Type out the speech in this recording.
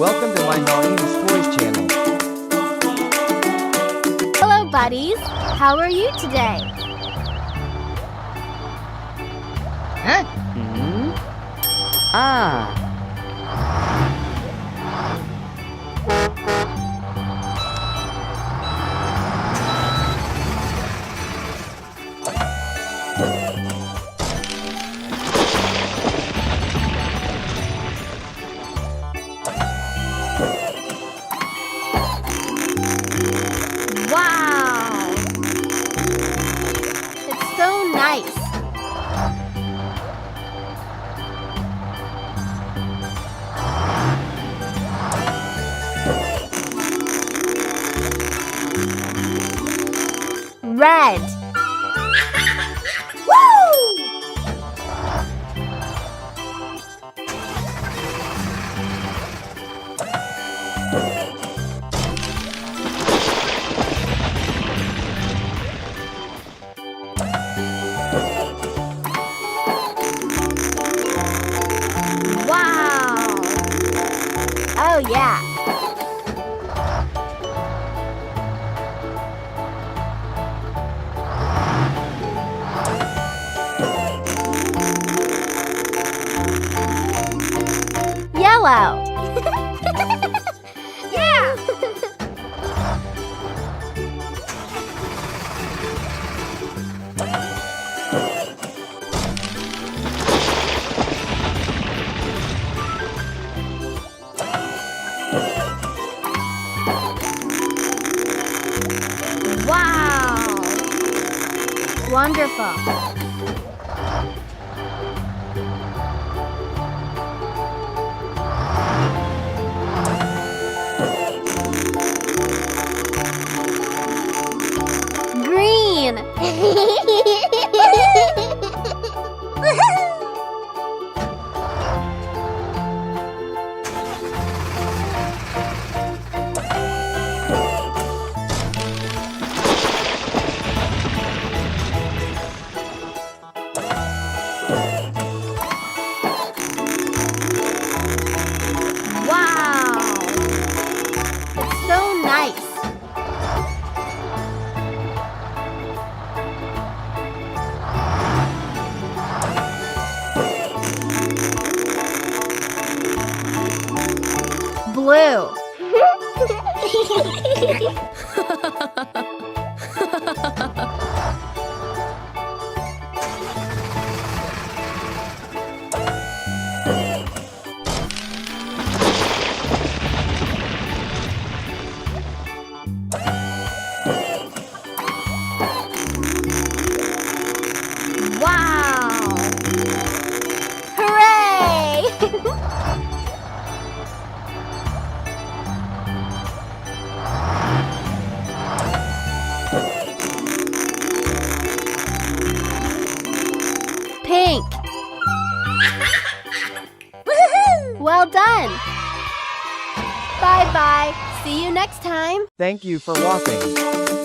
Welcome to my Naim's Toys channel. Hello, buddies. How are you today? Huh? Ah. Wow! It's so nice. Red. Woo! Wow! Oh yeah! Yellow! Yeah! Wow! Wonderful! Green! Wow! It's so nice. Blue. Wow! Hooray! Pink. Well done. Bye-bye. See you next time. Thank you for watching.